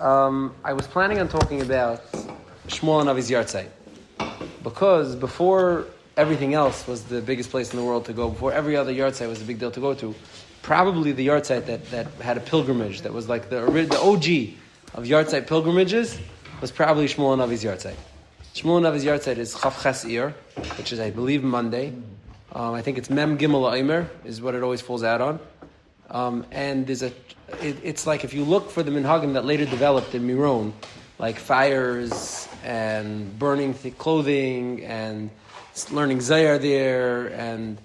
I was planning on talking about Shmuel hanavi's Yartzeit, because before everything else was the biggest place in the world to go, before every other Yartzeit was a big deal to go to, probably the Yartzeit that had a pilgrimage, that was like the OG of Yartzeit pilgrimages, was probably Shmuel hanavi's Yartzeit. Shmuel hanavi's Yartzeit is Chaf Ches Iyar, which is, I believe, Monday. I think it's Mem Gimel Aimer is what it always falls out on. And it's like if you look for the minhagim that later developed in Miron, like fires and burning clothing and learning Zayar there and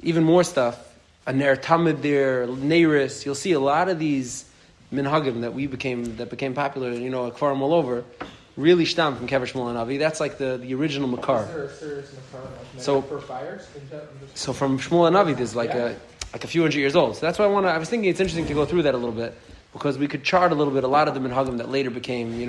even more stuff, a Ner Tamid there, Neiris, you'll see a lot of these minhagim that became popular, at Kfarim all over, really stem from Kever Shmuel hanavi. That's like the original Makar. Is there a serious Makar so, for fires? So from Shmuel hanavi, there's like a few hundred years old. So that's why I was thinking it's interesting to go through that a little bit, because we could chart a little bit a lot of the minhagim that later became,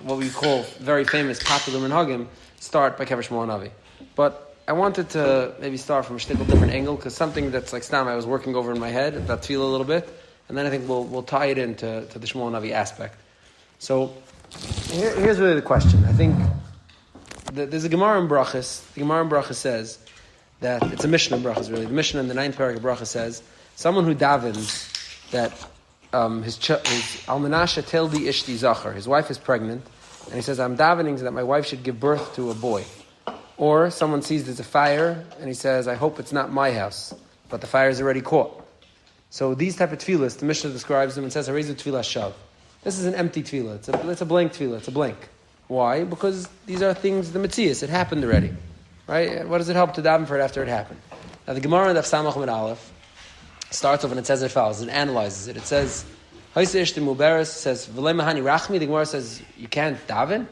what we call very famous, popular minhagim, start by Kever Shmuel hanavi. But I wanted to maybe start from a shtickle different angle, because something that's like Stam I was working over in my head, about tefillah a little bit, and then I think we'll tie it into the Shmuel hanavi aspect. So here's really the question. I think there's a Gemara in Brachas. The Gemara in Brachas says that it's a Mishnah in Brachas, really. The Mishnah in the 9th paragraph of Brachas says someone who davens that his almanasha tildi ishti zachar, his wife is pregnant, and he says, I'm davening that my wife should give birth to a boy. Or someone sees there's a fire, and he says, I hope it's not my house, but the fire is already caught. So these type of tefillahs, the Mishnah describes them and says, Harezu tefillah shav. This is an empty tefillah. It's a blank tefillah. It's a blank. Why? Because these are things, the metzias, it happened already. Right? What does it help to daven for it after it happened? Now the Gemara in Daf Samach Mid Aleph starts off and it says it follows, it analyzes it. It says, Haisa Ishti Muberes says, V'lei Mahani Rachmi. The Gemara says, you can't daven?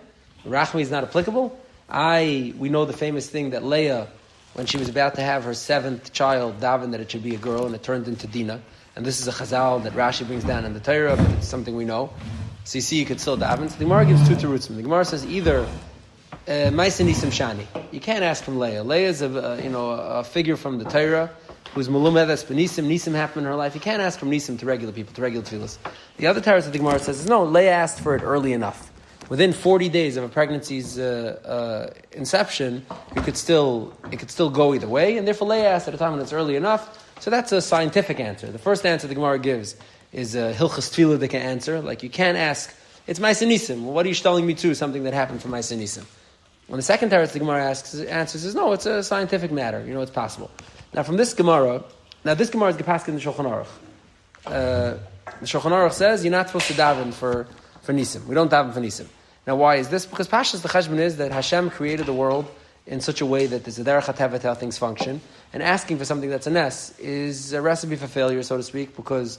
Rachmi is not applicable? We know the famous thing that Leah, when she was about to have her 7th child, davened that it should be a girl, and it turned into Dinah. And this is a chazal that Rashi brings down in the Torah, but it's something we know. So you see, you could still daven. So the Gemara gives two terutzim. The Gemara says either Maisa Nisim Shani. You can't ask from Leah. Leah is a figure from the Torah who's Malumedes Benisim. Nisim happened in her life. You can't ask from Nisim to regular people, to regular tefillas. The other Torah that the Gemara says is no. Leah asked for it early enough. Within 40 days of a pregnancy's inception, it could still go either way, and therefore Leah asked at a time when it's early enough. So that's a scientific answer. The first answer the Gemara gives is a Hilchas Tefillah answer. Like you can't ask, it's Ma'aseh Nisim. Well, what are you telling me to? Something that happened from Ma'aseh Nisim. When the second Torah the Gemara answers is no, it's a scientific matter. It's possible. Now from this Gemara is Gepasket in the Shulchan Aruch. The Shulchan Aruch says you're not supposed to daven for Nisim. We don't daven for Nisim. Now why is this? Because Pashas the Cheshbon is that Hashem created the world in such a way that there's a derech hatevet how things function, and asking for something that's a nes is a recipe for failure, so to speak, because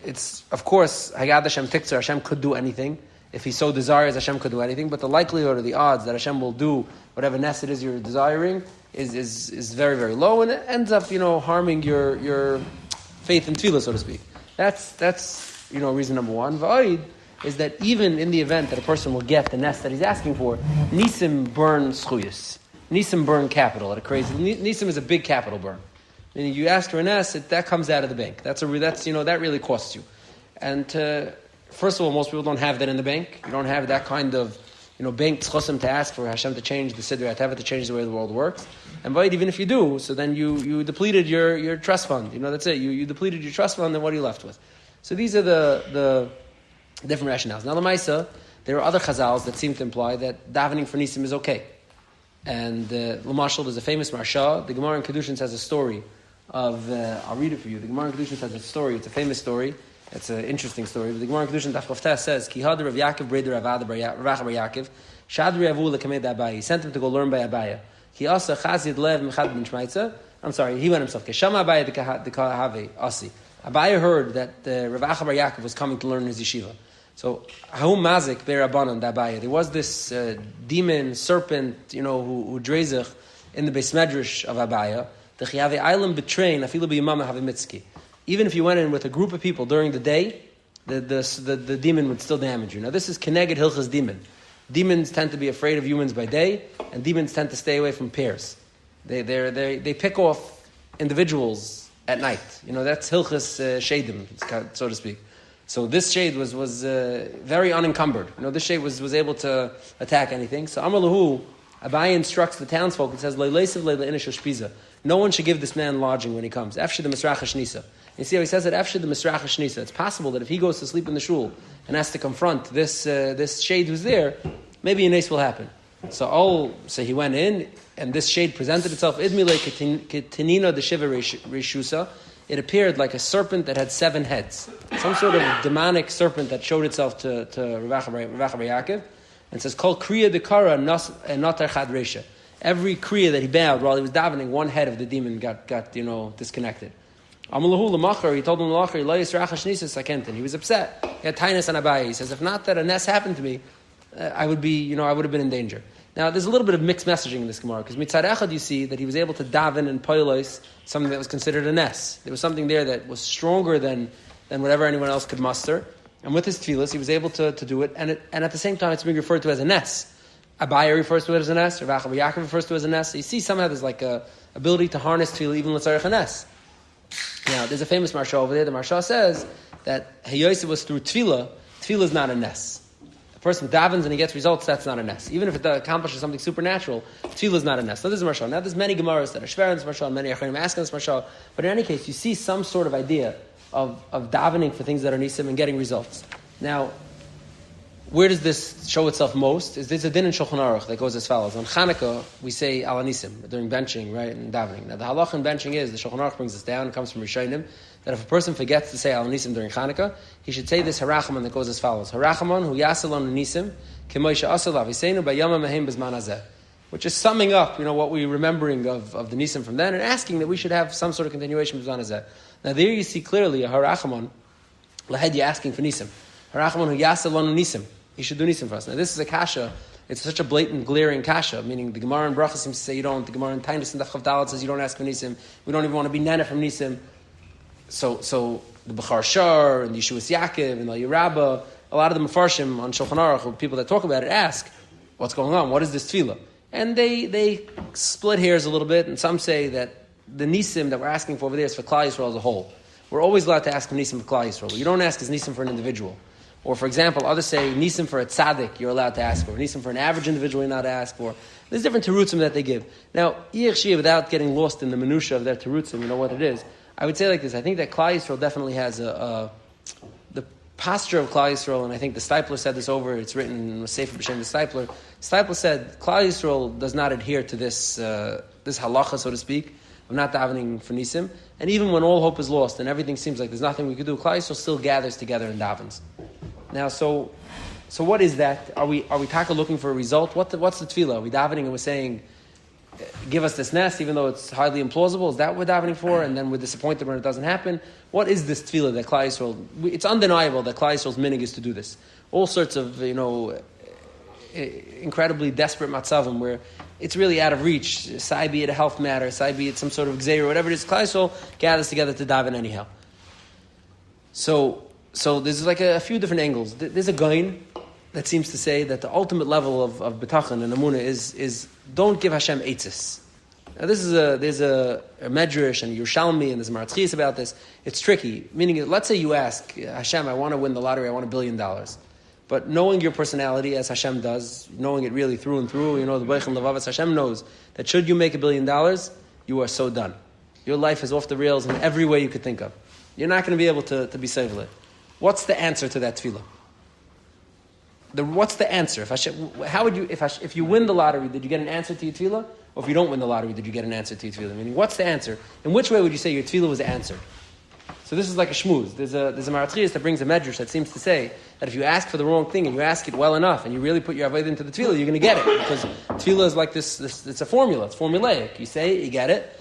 it's, of course, Hagad Hashem Tiktzar, Hashem could do anything. If He so desires, Hashem could do anything, but the likelihood or the odds that Hashem will do whatever nes it is you're desiring is very, very low, and it ends up, harming your faith in tefillah, so to speak. That's reason number one. V'oid is that even in the event that a person will get the nest that he's asking for, Nisim burn schuyas. Nisim burn capital at a crazy. Nisim is a big capital burn. Meaning you ask for a nest, that comes out of the bank. That really costs you. And first of all, most people don't have that in the bank. You don't have that kind of bank tzchosim to ask for Hashem to change the siddur hatava, to change the way the world works. And but even if you do, so then you depleted your trust fund. That's it. You depleted your trust fund, then what are you left with? So these are the different rationales. Now, the Maisa, there are other chazals that seem to imply that davening for Nisim is okay. And L'mashal, there's a famous Marsha. The Gemara in Kedushin has a story of, I'll read it for you. The Gemara in Kedushin has a story. It's a famous story. It's an interesting story. But the Gemara in Kedushin Daf Koftes says, Ki had Rav Yaakov breder Avad Rav Yaakov, Shadri Avu lekamei Abaye. He sent him to go learn by Abaye. He also chazid lev mechad ben shmaitza. I'm sorry, he went himself. Keshama Abaye the kahave asi. Abaye heard that Rav Bar Yaakov was coming to learn in his yeshiva. So, Hahum Mazik Be'Rabbanan Dabaye. There was this demon, serpent, who drazech in the Beis Medrash of Abaya. The Chiyave Eilam betrain Afilu B'Yamama Have Mitzki. Even if you went in with a group of people during the day, the demon would still damage you. Now, this is Keneged Hilchas Demon. Demons tend to be afraid of humans by day, and demons tend to stay away from pairs. They pick off individuals at night. That's Hilchas Shedim, so to speak. So this shade was very unencumbered. This shade was able to attack anything. So Amar Lahu, Abaye instructs the townsfolk. It says, no one should give this man lodging when he comes. Afshid the Misracha Shnisa. You see how he says it? Afshid the Misracha Shnisa. It's possible that if he goes to sleep in the shul and has to confront this shade who's there, maybe a nace will happen. So he went in, and this shade presented itself. Idmile ketinina de shiva reshusa. It appeared like a serpent that had 7 heads. Some sort of demonic serpent that showed itself to Rav Yaakov. And says, Kol kriya dekara notar chad resha. Every kriya that he bowed while he was davening, one head of the demon got disconnected. Amalahu lamachar, he told him lamachar, lo yisracha shnisa sakentin. He was upset. He had tainus on Abaye. He says, if not that a ness happened to me, I would have been in danger. Now, there's a little bit of mixed messaging in this Gemara, because mitzad echad you see that he was able to daven and poilos something that was considered a ness. There was something there that was stronger than whatever anyone else could muster. And with his tefillas, he was able to do it, and at the same time, it's being referred to as a ness. Abaye refers to it as a ness, Rav Yaakov refers to it as a ness. So you see somehow there's like a ability to harness tefillah even l'tzarech a ness. Now, there's a famous marsha over there. The marsha says that Hayosi was through tefillah. Tefillah is not a ness. A person davens and he gets results, that's not a ness. Even if it accomplishes something supernatural, tefillah is not a ness. So this is marsha. Now, there's many gemaras that are shver in this marsha, many acharim ask in this marsha. But in any case, you see some sort of idea of davening for things that are nisim and getting results. Now, where does this show itself most? Is there's a din in Shulchan Aruch that goes as follows. On Chanukah, we say al nisim during benching, right, and davening. Now, the halach in benching is, the Shulchan Aruch brings this down, it comes from Rishonim, that if a person forgets to say al nisim during Chanukah, he should say this harachaman that goes as follows. Harachaman hu yasalon nisim k'moisha asalav hiseinu b'yama mehem b'zman hazeh. Which is summing up, what we're remembering of the nisim from then, and asking that we should have some sort of continuation b'zman hazeh. Now, there you see clearly a harachaman, lahed, you're asking for nisim. Harachaman hu yasalon nisim. He should do nisim for us. Now, this is a kasha. It's such a blatant, glaring kasha, meaning the Gemara in Bracha seems to say you don't. The Gemara in Tainus and Daf Chav Dalet says you don't ask for nisim. We don't even want to be nana from nisim. So the Bechar Shar and the Yeshuas Yaakov and the Yerabba, a lot of the Mefarshim on Shulchan Aruch, or people that talk about it, ask, what's going on? What is this tefillah? And they split hairs a little bit, and some say that the nisim that we're asking for over there is for Klal Yisrael as a whole. We're always allowed to ask for nisim for Klal Yisrael. You don't ask as nisim for an individual. Or, for example, others say, nisim for a tzaddik, you're allowed to ask for. Nisim for an average individual, you're not to ask for. There's different terutzim that they give. Now, without getting lost in the minutia of their terutzim, you know what it is, I would say like this. I think that Klal Yisrael definitely has the posture of Klal Yisrael, and I think the Stipler said this over, it's written in Sefer B'Shem the Stipler. Stipler said, Klal Yisrael does not adhere to this halacha, so to speak, of not davening for nisim. And even when all hope is lost and everything seems like there's nothing we could do, Klal Yisrael still gathers together and davens. Now, so what is that? Are we taka looking for a result? What's the tefillah? Are we davening and we're saying, give us this nest, even though it's highly implausible? Is that what we're davening for? And then we're disappointed when it doesn't happen? What is this tefillah that Klal Yisrael? It's undeniable that Klal Yisrael's minig is to do this. All sorts of incredibly desperate matzavim where it's really out of reach. Sai be it a health matter, sai be it some sort of gzeira, whatever it is. Klal Yisrael gathers together to daven anyhow. So there's like a few different angles. There's a gain that seems to say that the ultimate level of betachon and amunah is don't give Hashem eitzis. Now there's a medrash and Yerushalmi and there's Maratchias about this. It's tricky. Meaning, let's say you ask Hashem, I want to win the lottery, I want $1 billion. But knowing your personality as Hashem does, knowing it really through and through, the Beichel Levavas, Hashem knows that should you make $1 billion, you are so done. Your life is off the rails in every way you could think of. You're not going to be able to be saved. What's the answer to that tefillah? What's the answer? If you win the lottery, did you get an answer to your tefillah? Or if you don't win the lottery, did you get an answer to your tefillah? Meaning, what's the answer? In which way would you say your tefillah was answered? So this is like a shmooze. There's a Maratchias that brings a medrash that seems to say that if you ask for the wrong thing and you ask it well enough and you really put your avodah into the tefillah, you're going to get it. Because tefillah is like this, it's a formula. It's formulaic. You say it, you get it.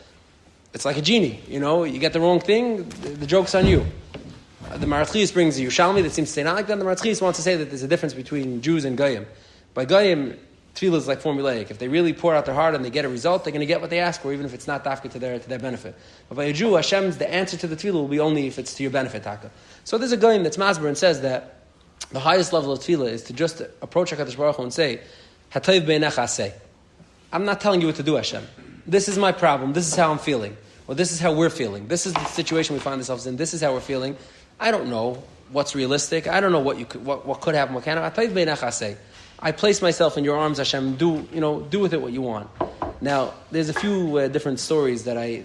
It's like a genie. You get the wrong thing, the joke's on you. The Maratchias brings a Yerushalmi that seems to say not like that. The Maratchias wants to say that there's a difference between Jews and Goyim. By Goyim, tefillah is like formulaic. If they really pour out their heart and they get a result, they're going to get what they ask for, even if it's not dafka to their benefit. But by a Jew, Hashem's the answer to the tefillah will be only if it's to your benefit, taka. So there's a Goyim that's masber and says that the highest level of tefillah is to just approach HaKadosh Baruch Hu and say, Hatayv beinecha aseh. I'm not telling you what to do, Hashem. This is my problem. This is how I'm feeling. Or this is how we're feeling. This is the situation we find ourselves in. This is how we're feeling. I don't know. what's realistic. I don't know what could happen, what can't happen. I place myself in your arms, Hashem. Do with it what you want. Now, there's a few different stories that I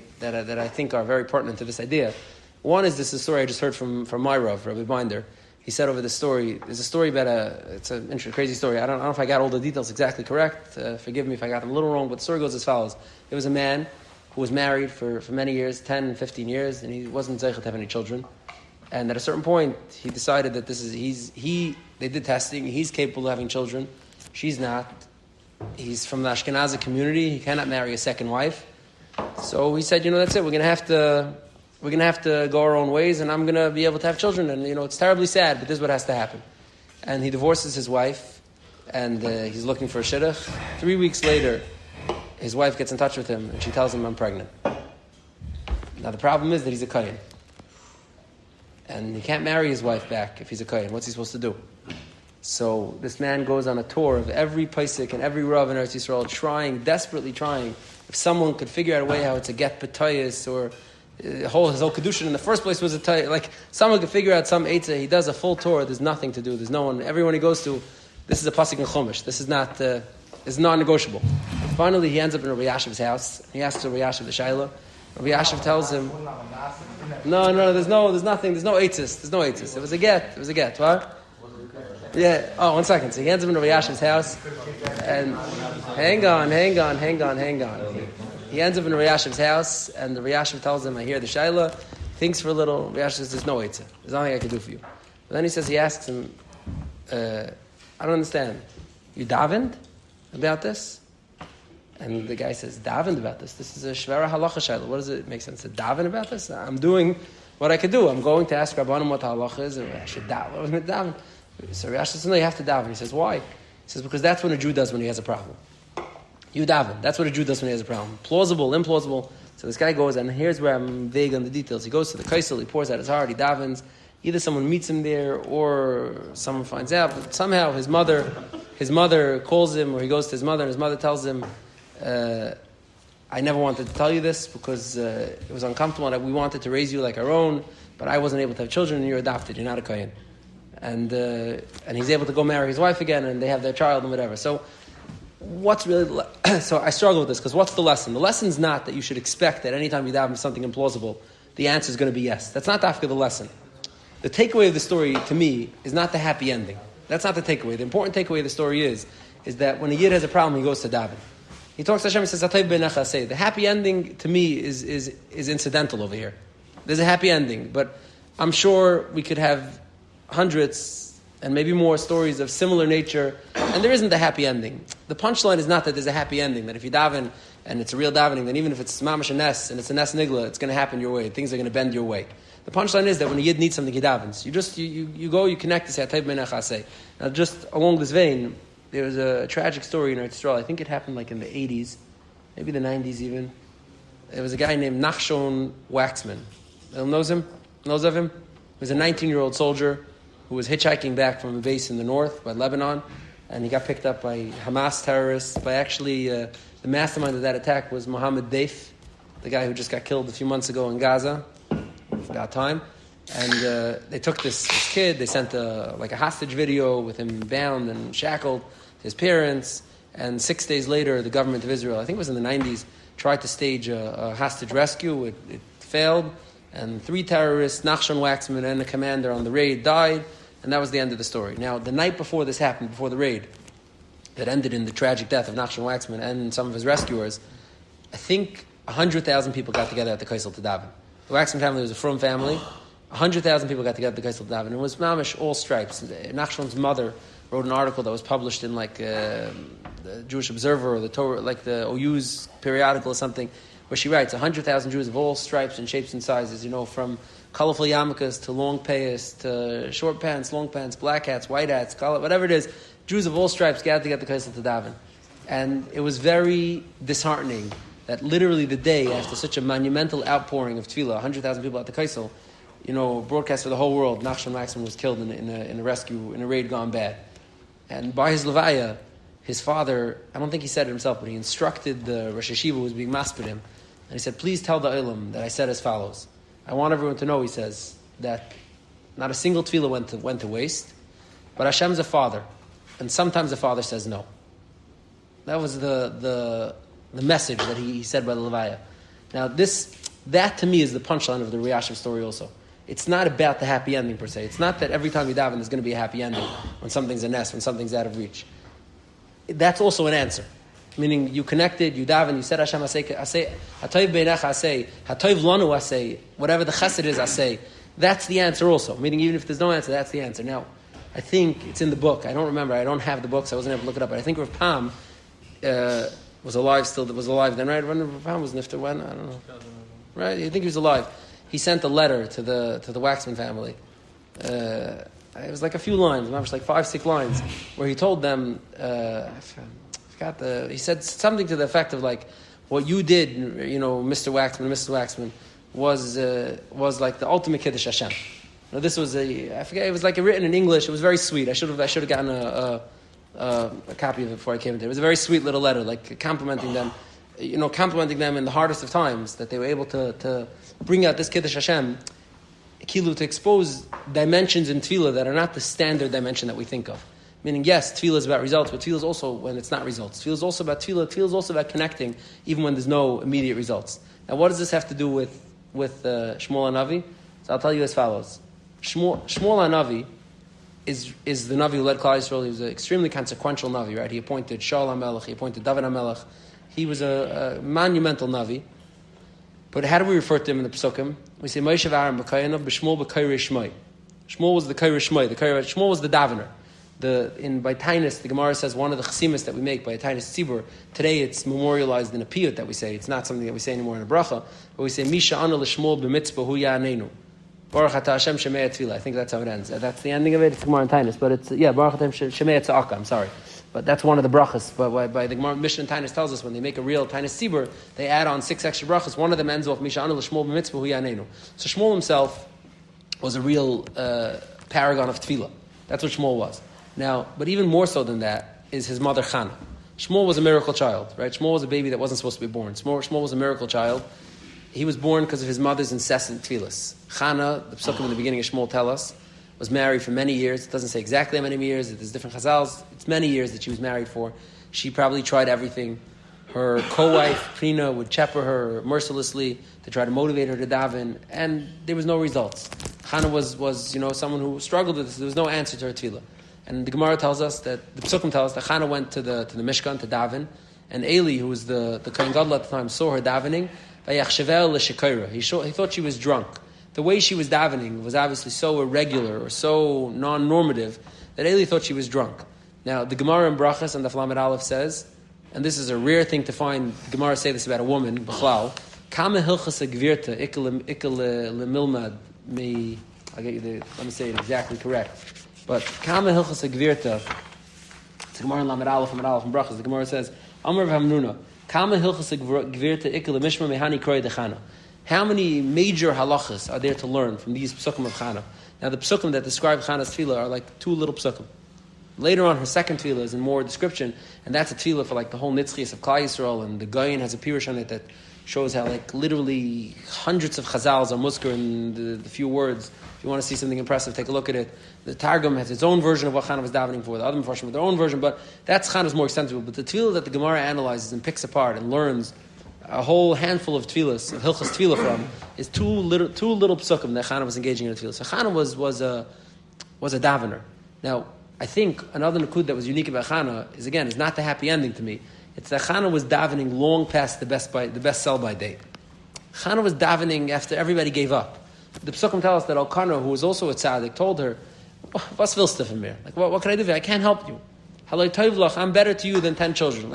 think are very pertinent to this idea. One is this story I just heard from my Rav, Rabbi Binder. He said over the story, there's a story about it's an interesting, crazy story. I don't know if I got all the details exactly correct. Forgive me if I got them a little wrong, but the story goes as follows. There was a man who was married for many years, 10 and 15 years, and he wasn't zeicher to have any children. And at a certain point, he decided that they did testing, he's capable of having children, she's not. He's from the Ashkenazi community, he cannot marry a second wife. So he said, that's it, we're going to have to go our own ways, and I'm going to be able to have children. And, it's terribly sad, but this is what has to happen. And he divorces his wife, and he's looking for a shidduch. 3 weeks later, his wife gets in touch with him, and she tells him, I'm pregnant. Now, the problem is that he's a kohen. And he can't marry his wife back if he's a kohen. What's he supposed to do? So this man goes on a tour of every Paisik and every Rav in Eretz Yisrael, desperately trying, if someone could figure out a way how it's a get b'tayis, or his whole Kedushin in the first place was a tayis. Like, someone could figure out some eitzah. He does a full tour, there's nothing to do. There's no one, everyone he goes to, this is a pasuk in Chumash. This is non-negotiable. Finally, he ends up in Rabbi Yashiv's house. He asks Rabbi Yashiv the Shaila. Rabbi Yashiv tells him, no, there's nothing, there's no eitzis. It was a get, what? Yeah, 1 second. So he ends up in Rabbi Yashiv's house, and hang on. He ends up in Rabbi Yashiv's house, and Rabbi Yashiv tells him, I hear the Shaila, thinks for a little. Rabbi Yashiv says, there's no eitzah. There's nothing I can do for you. But then he asks him, I don't understand. You davened about this? And the guy says, davened about this? This is a shvera halacha Shaila. What does it make sense to daven about this? I'm doing what I could do. I'm going to ask Rabbanim what halacha is, and I should daven. What was meant to daven? So Rabbi Yashiv says, no, you have to daven. He says, why? He says, because that's what a Jew does when he has a problem. You daven. That's what a Jew does when he has a problem. Plausible, implausible. So this guy goes, and here's where I'm vague on the details. He goes to the kaisel, he pours out his heart, he davens. Either someone meets him there, or someone finds out. But somehow his mother calls him, or he goes to his mother, and his mother tells him, I never wanted to tell you this because it was uncomfortable, and we wanted to raise you like our own, but I wasn't able to have children, and you're adopted. You're not a kohen. And he's able to go marry his wife again, and they have their child and whatever. So what's really... So I struggle with this, because what's the lesson? The lesson's not that you should expect that anytime you daven something implausible, the answer is going to be yes. That's not after the lesson. The takeaway of the story, to me, is not the happy ending. That's not the takeaway. The important takeaway of the story is that when a yid has a problem, he goes to daven. He talks to Hashem, he says, Atayv b'necha say. The happy ending, to me, is incidental over here. There's a happy ending, but I'm sure we could have hundreds and maybe more stories of similar nature, and there isn't a happy ending. The punchline is not that there's a happy ending, that if you daven and it's a real davening, then even if it's mamash a nes and it's a nes nigla, it's going to happen your way. Things are going to bend your way. The punchline is that when a yid needs something, he davens. You go, you connect, you say, Atayv b'necha say. Now, just along this vein, there was a tragic story in Eretz Yisrael. I think it happened like in the 80s, maybe the 90s even. There was a guy named Nachshon Waxman. Anyone knows him? Knows of him? He was a 19-year-old soldier who was hitchhiking back from a base in the north by Lebanon, and he got picked up by Hamas terrorists. By actually, the mastermind of that attack was Mohammed Daif, the guy who just got killed a few months ago in Gaza. About time. And they took this kid, they sent a hostage video with him bound and shackled to his parents, and 6 days later the government of Israel, I think it was in the 90s, tried to stage a hostage rescue. It failed, and 3 terrorists, Nachshon Waxman and the commander on the raid, died, and that was the end of the story. Now, the night before this happened, before the raid, that ended in the tragic death of Nachshon Waxman and some of his rescuers, I think 100,000 people got together at the Kaisel to daven. The Waxman family was a frum family. 100,000 people got together at the Kaisel to daven. It was mamish, all stripes. Nachshon's mother wrote an article that was published in the Jewish Observer or the Torah, like the OU's periodical or something, where she writes 100,000 Jews of all stripes and shapes and sizes, from colorful yarmulkes to long payas to short pants, long pants, black hats, white hats, color, whatever it is. Jews of all stripes gathered together at the Kaisel to daven. And it was very disheartening that literally the day after such a monumental outpouring of tefillah, 100,000 people at the Kaisel, broadcast for the whole world, Nachshon Waxman was killed in a rescue, in a raid gone bad. And by his levaya, his father, I don't think he said it himself, but he instructed the Rosh Hashiva who was being maspid him, and he said, please tell the Olam that I said as follows. I want everyone to know, he says, that Not a single tefillah went to waste. But Hashem's a father, and sometimes the father says no. That was the message that he said by the Levaya. Now that to me is the punchline of the Riyashim story also. It's not about the happy ending per se. It's not that every time you daven there's going to be a happy ending when something's a nest, when something's out of reach. That's also an answer. Meaning you connected, you daven, you said Hashem asay, hatoiv beinecha asay, hatoiv lanu asay, whatever the chesed is asay. That's the answer also. Meaning even if there's no answer, that's the answer. Now, I think it's in the book. I don't remember. I don't have the book, so I wasn't able to look it up. But I think Rav Pam was alive still. Was alive then, right? When Rav Pam was nifter, when? I don't know. Right? I think he was alive. He sent a letter to the Waxman family. It was like a few lines, maybe like 5-6 lines, where he told them. He said something to the effect of like, what you did, Mr. Waxman, was like the ultimate Kiddush Hashem. Now this was I forget, it was like written in English. It was very sweet. I should have gotten a copy of it before I came into it. It was a very sweet little letter, like complimenting them in the hardest of times, that they were able to bring out this Kiddush Hashem, Kilu, to expose dimensions in Tefillah that are not the standard dimension that we think of. Meaning, yes, Tefillah is about results, but Tefillah is also when it's not results. Tefillah is also about Tefillah. Tefillah is also about connecting, even when there's no immediate results. Now, what does this have to do with Shmuel hanavi? So I'll tell you as follows. Shmuel hanavi is the Navi who led Klal Yisrael. He was an extremely consequential Navi, right? He appointed Shaul HaMelech, he appointed David HaMelech. He was a monumental Navi. But how do we refer to him in the Pesukim? We say, Moshe v'Aaron b'Kayanav b'Shmuel b'Kayrei Shmoi. Shmuel was the Kayrei Shmoi. Shmuel was the Davener. By Tainus, the Gemara says one of the chesimas that we make by Tainus Tzibur. Today it's memorialized in a piyut that we say. It's not something that we say anymore in a bracha. But we say, Misha ana l'Shmuel b'mitzvah hu ya'anenu. Baruch atah Hashem shemei tefillah. I think that's how it ends. That's the ending of it. It's Gemara and Tainus. But it's, Baruch atah shemei tza'aka. I'm sorry. But that's one of the brachas. But by the Gemara, Mishnah and Tainus tells us when they make a real Tainus Tzibur, they add on 6 extra brachas. One of them ends off Misha ana l'Shmuel b'mitzvah hu ya'anenu. So Shmuel himself was a real paragon of tefillah. That's what Shmuel was. Now, but even more so than that is his mother Chana. Shmuel was a miracle child, right? Shmuel was a baby that wasn't supposed to be born. Shmuel was a miracle child. He was born because of his mother's incessant tefillas. Chana, the Pesukim in the beginning of Shmuel tell us, was married for many years. It doesn't say exactly how many years. There's different chazals. It's many years that she was married for. She probably tried everything. Her co-wife, Prina, would chepper her mercilessly to try to motivate her to daven, and there was no results. Chana was someone who struggled with this. There was no answer to her tefillah. And the Gemara tells us that, the Pesukim tell us that Chana went to the Mishkan to daven, and Eli, who was the Kohen Gadol at the time, saw her davening. He thought she was drunk. The way she was davening was obviously so irregular or so non-normative that Eli thought she was drunk. Now, the Gemara in Brachas and the Flamet Aleph says, and this is a rare thing to find, the Gemara say this about a woman, B'chlal, Kama hilchas agvirta ikel lemilmad me. I'll get you let me say it exactly correct. But Kama Hilchas Gvirta, it's the Gemara in Lamed Aleph and Brachas. The Gemara says, Amar v'Hamnuna, Kama Hilchas Gvirta Ikkel Mishma Mehani Kroi Dechana. How many major halachas are there to learn from these psukim of Chana? Now the psukim that describe Chana's tefillah are like 2 little psukim. Later on, her second tefillah is in more description, and that's a tefillah for like the whole nitzchias of Klal Yisrael, and the Gaon has a pirush on it that shows how like literally hundreds of chazals are muskar in the few words. If you want to see something impressive, take a look at it. The Targum has its own version of what Chana was davening for. The other Mepharshim have their own version, but that's Chana's more extensive. But the tefillah that the Gemara analyzes and picks apart and learns a whole handful of tefillahs, of Hilchas tefillah from, is two little psukim that Chana was engaging in the tefillah. So Chana was a davener. Now, I think another nakud that was unique about Chana is not the happy ending to me. It's that Chana was davening long past the best sell-by date. Chana was davening after everybody gave up. The Pesukim tell us that Elkanah, who was also a tzaddik, told her, "What's willst du from mir? Like, what can I do for you? I can't help you. Halay tov lach, I'm better to you than 10 children."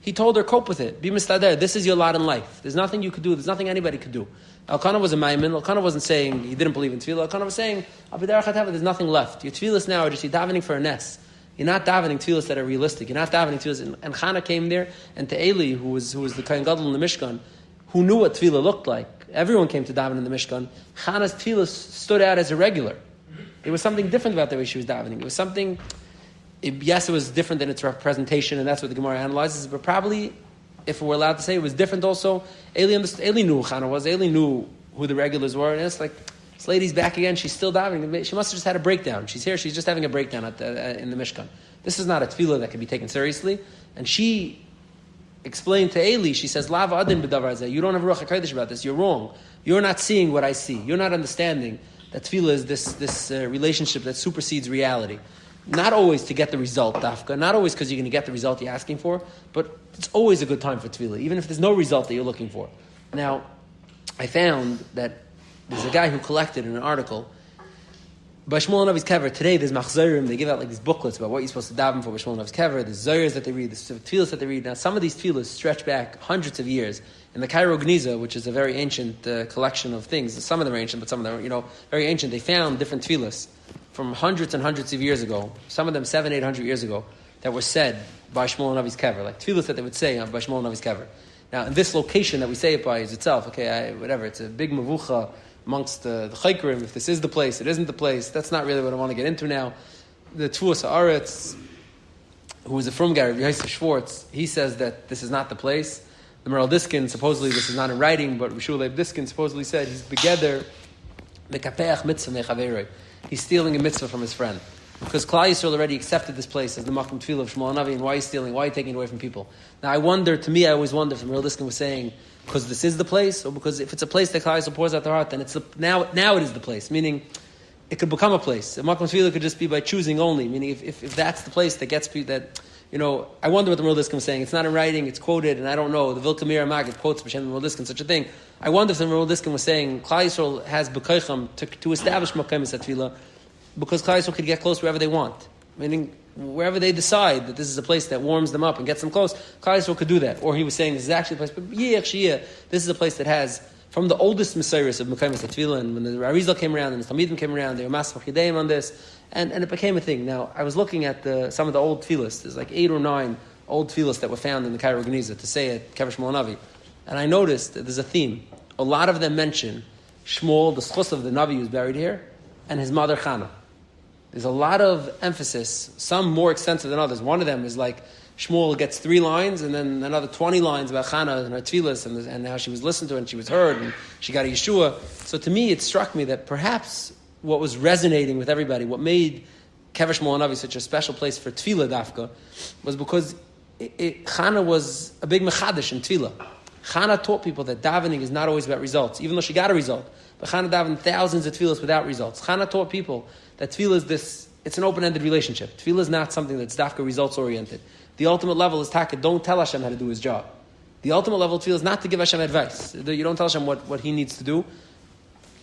He told her, cope with it. Be mistader. This is your lot in life. There's nothing you could do. There's nothing anybody could do. Elkanah was a maimin. Elkanah wasn't saying he didn't believe in tefillah. Elkanah was saying, there's nothing left. Your tefillahs now are just you're davening for a nest. You're not davening tefillahs that are realistic. You're not davening tefillahs. And Chana came there, and to Eli, who was the Kohen Gadol in the Mishkan, who knew what tefillah looked like. Everyone came to daven in the Mishkan. Chana's tefillah stood out as irregular. There was something different about the way she was davening. It was something, yes, it was different than its representation, and that's what the Gemara analyzes, but probably, if we're allowed to say, it was different also. Eli knew who Chana was. Eli knew who the regulars were, and it's This lady's back again. She's still davening. She must have just had a breakdown. She's here. She's just having a breakdown in the Mishkan. This is not a tefillah that can be taken seriously. And she explained to Eli, she says, Lav adin b'davar hazeh. You don't have Ruach HaKodesh about this. You're wrong. You're not seeing what I see. You're not understanding that tefillah is this relationship that supersedes reality. Not always to get the result, dafka. Not always because you're going to get the result you're asking for, but it's always a good time for tefillah, even if there's no result that you're looking for. Now, I found that there's a guy who collected in an article by Shmuel Navi's kever. Today there's machzorim. They give out like these booklets about what you're supposed to daven for by Shmuel Navi's kever. There's zoyers that they read. There's tefillas that they read. Now some of these tefillas stretch back hundreds of years. In the Cairo Geniza, which is a very ancient collection of things, some of them are ancient, but some of them are, very ancient. They found different tefillas from hundreds and hundreds of years ago. Some of them 700-800 years ago that were said by Shmuel Navi's kever, like tefillas that they would say by Shmuel Navi's kever. Now in this location that we say it by is itself, whatever. It's a big mavucha amongst the Chaykerim, if this is the place, it isn't the place. That's not really what I want to get into now. The Tuas Haaretz, who is a from guy, Yosef Schwartz, he says that this is not the place. The Meral Diskin, supposedly this is not in writing, but Rishul Leib Diskin supposedly said he's begeder mekapeach mitzvah mechaveroi. He's stealing a mitzvah from his friend. Because Klal Yisrael already accepted this place as the Makom Tefillah of Shmuel Navi, and why he's stealing, why he's taking it away from people. Now I always wonder if the Meral Diskin was saying, because this is the place, or because if it's a place that Klal Yisrael pours out their heart, then it's now it is the place. Meaning, it could become a place. A Makom Tefillah could just be by choosing only. Meaning, if that's the place that gets people that, I wonder what the Meral Diskin was saying. It's not in writing. It's quoted, and I don't know. The Vilkamir Magid quotes B'Shem Meral Diskin such a thing. I wonder if the Meral Diskin was saying Klal Yisrael has b'koicham to establish Makom Tefillah because Klal Yisrael could get close wherever they want. Meaning, wherever they decide that this is a place that warms them up and gets them close, Klal Yisrael could do that. Or he was saying this is actually a place, but this is a place that has, from the oldest Messiahs of Mekayim Tefillah, and when the Arizal came around and the Talmidim came around, they were Masach Chideim on this, and it became a thing. Now, I was looking at some of the old tefillas. There's like 8 or 9 old tefillas that were found in the Cairo Geniza to say at Kever Shmuel Navi. And I noticed that there's a theme. A lot of them mention Shmuel, the schus of the Navi who's buried here, and his mother Chana. There's a lot of emphasis, some more extensive than others. One of them is like Shmuel gets 3 lines and then another 20 lines about Chana and her tefillas and how she was listened to and she was heard and she got a Yeshua. So to me, it struck me that perhaps what was resonating with everybody, what made Kever Shmuel Navi such a special place for tefillah dafka, was because Chana was a big mechadish in tefillah. Chana taught people that davening is not always about results, even though she got a result. But Chana davened thousands of tefillahs without results. Chana taught people that tefillah is this, it's an open-ended relationship. Tefillah is not something that's dafka results-oriented. The ultimate level is taka, don't tell Hashem how to do his job. The ultimate level of tefillah is not to give Hashem advice. You don't tell Hashem what he needs to do.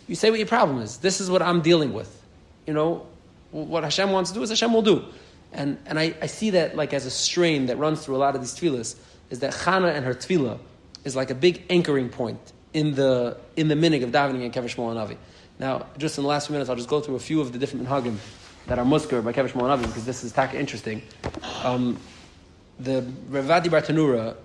You say what your problem is. This is what I'm dealing with. What Hashem wants to do is Hashem will do. And I see that like as a strain that runs through a lot of these tefillahs, is that Chana and her tefillah is like a big anchoring point in the minig of davening in Kever Shmuel Navi. Now, just in the last few minutes, I'll just go through a few of the different minhagim that are muskar by Kever Shmuel Navi, because this is taka interesting. The Ravadi Bartanura,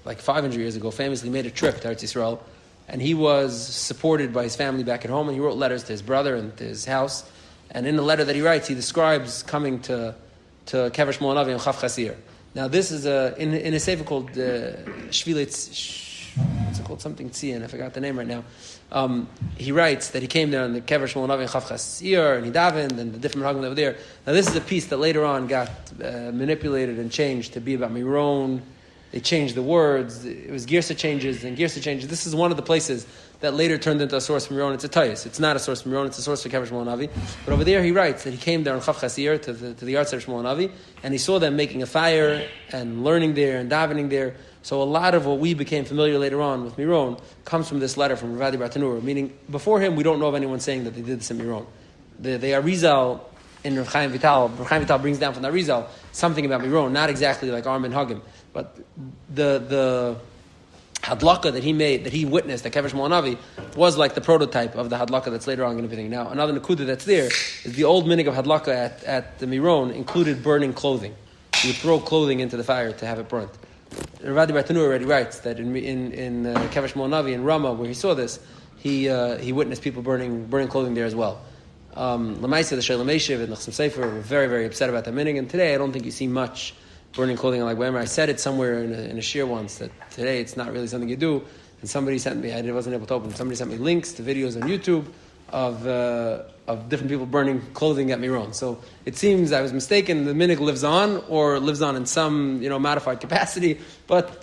like 500 years ago, famously made a trip to Eretz Yisrael, and he was supported by his family back at home, and he wrote letters to his brother and to his house. And in the letter that he writes, he describes coming to Kever Shmuel Navi and Chav Chasir. Now, this is in a sefer called Shvilitz, what's it called? Something Tzion, I forgot the name right now. He writes that he came there on the Kever Shmuel Navi and Chav Chasir, and he davened, and the different minhagim that were there. Now, this is a piece that later on got manipulated and changed to be about Miron. They changed the words. It was Girsa changes and Girsa changes. This is one of the places that later turned into a source from Miron. It's a Tayus. It's not a source from Miron. It's a source for Kever Shmuel Navi. But over there he writes that he came there on Chav Chasir to the Yartzeit of Shmuel Navi, and he saw them making a fire and learning there and davening there. So a lot of what we became familiar later on with Miron comes from this letter from Ravadi Bartanura, meaning before him we don't know of anyone saying that they did this in Miron. The Arizal in Rav Chaim Vital brings down from the Arizal something about Miron, not exactly like Armin Hagim, but the hadlaka that he made, that he witnessed at Kever Shmuel Navi, was like the prototype of the hadlaka that's later on going to be everything. Now, another nakuda that's there is the old minig of hadlaka at the Miron included burning clothing. You would throw clothing into the fire to have it burnt. Ravadi Bartanur already writes that in Kever Shmuel Navi in Ramah, where he saw this, he witnessed people burning clothing there as well. Lamaisa, the Shalom Eshiv and the Chasam Sefer were very, very upset about that minig, and today I don't think you see much burning clothing like Weimar. I said it somewhere in a shir once that today it's not really something you do, and somebody sent me, I wasn't able to open, somebody sent me links to videos on YouTube of different people burning clothing at Miron. So it seems I was mistaken. The minig lives on, or lives on in some modified capacity. But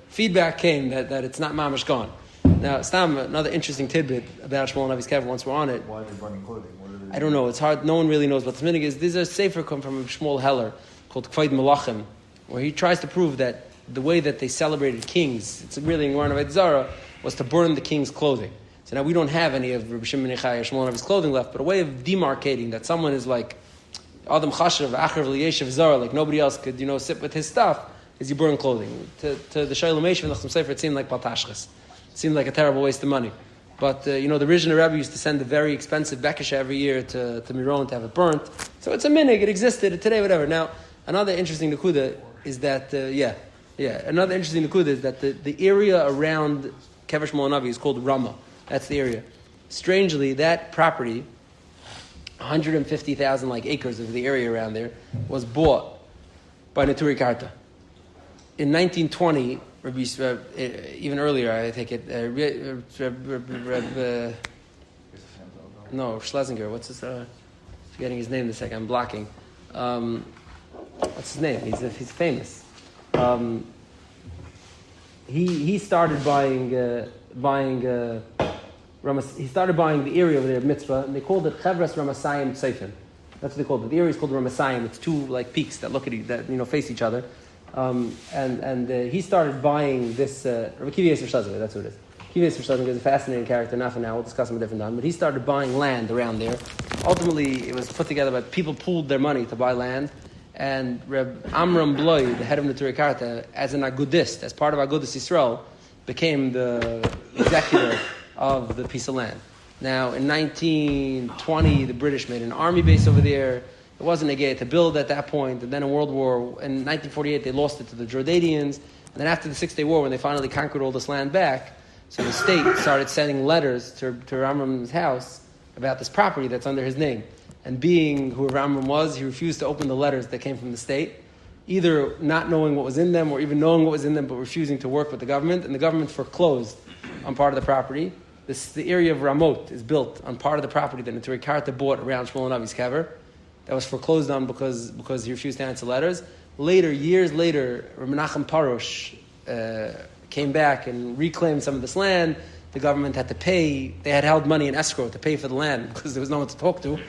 feedback came that it's not mamash gone. Now, Stam, another interesting tidbit about Shmuel Navi's kever. Once we're on it, why are they burning clothing? I don't know. It's hard. No one really knows what this minig is. These are sefer come from Shmuel Heller called Kvaid Melachim, where he tries to prove that the way that they celebrated kings, it's really in Yartzeit Zara, was to burn the king's clothing. So now we don't have any of Rabbi Shimon Yochai or Shmuel Navi's clothing left, but a way of demarcating that someone is like Adam Chashav, Achav L'Yeshiv Zara, like nobody else could, sit with his stuff, is you burn clothing. To the Shalom Eshiv and the Sefer, it seemed like Baltashchas. It seemed like a terrible waste of money. But, the Rizhiner Rebbe used to send a very expensive Bekesha every year to Miron to have it burnt. So it's a minig, it existed today, whatever. Now, another interesting Nakuda is that, another interesting Nakuda is that the area around Kever Shmuel Navi is called Rama. That's the area. Strangely, that property, 150,000 acres of the area around there, was bought by Neturi Karta. In 1920, even earlier, I think it. Schlesinger. What's his? Forgetting his name. The second, I'm blocking. What's his name? He's famous. He started buying. He started buying the area over there, Mitzvah, and they called it Chevras Ramasayim Tzeifen. That's what they called it. The area is called Ramasayim. It's two peaks that look at face each other. And he started buying this. Rabbi Kiva Yisrael Shazar, that's who it is. Kiva Yisrael Shazar is a fascinating character. Not for now. We'll discuss him a different time. But he started buying land around there. Ultimately, it was put together by people pooled their money to buy land. And Reb Amram Bloy, the head of Neturi Karta, as an agudist, as part of Agudis Yisrael, became the executor of the piece of land. Now, in 1920, the British made an army base over there. It wasn't a gate to build at that point. And then in World War, in 1948, they lost it to the Jordanians. And then after the Six-Day War, when they finally conquered all this land back, so the state started sending letters to Ramram's house about this property that's under his name. And being who Ramram was, he refused to open the letters that came from the state, either not knowing what was in them or even knowing what was in them but refusing to work with the government. And the government foreclosed on part of the property. The area of Ramot is built on part of the property that Neturi Karta bought around Shmuel Navi's kever. That was foreclosed on because he refused to answer letters. Years later, Menachem Parosh came back and reclaimed some of this land. The government had to pay. They had held money in escrow to pay for the land because there was no one to talk to.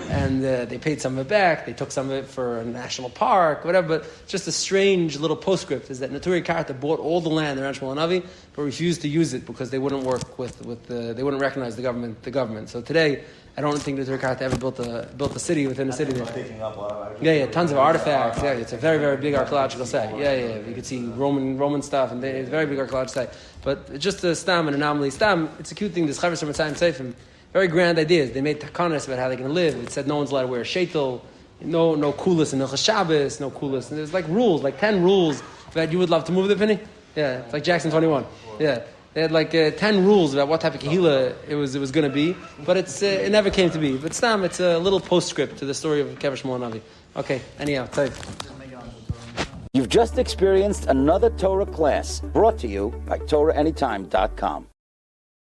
And they paid some of it back. They took some of it for a national park, whatever. But just a strange little postscript is that Neturi Karta bought all the land around Shmuel Navi, but refused to use it because they wouldn't work they wouldn't recognize the government. So today, I don't think Neturi Karta ever built a city within a city there. Tons of artifacts. Yeah, it's a very, very big archaeological site. Yeah. You could see Roman stuff, and it's a very big archaeological site. But just a stam, an anomaly. Stam, it's a cute thing. This Chavos Ramatayim Seifim. Very grand ideas. They made takanas about how they're going to live. It said no one's allowed to wear a sheitel, no kulas in Hilchos Shabbos, no kulas. And there's rules, 10 rules that you would love to move the penny. Yeah, it's like Jackson 21. Yeah, they had 10 rules about what type of kahila it was going to be, but it never came to be. But stam, it's a little postscript to the story of Kever Shmuel Navi. Okay, anyhow, type. You've just experienced another Torah class brought to you by TorahAnytime.com.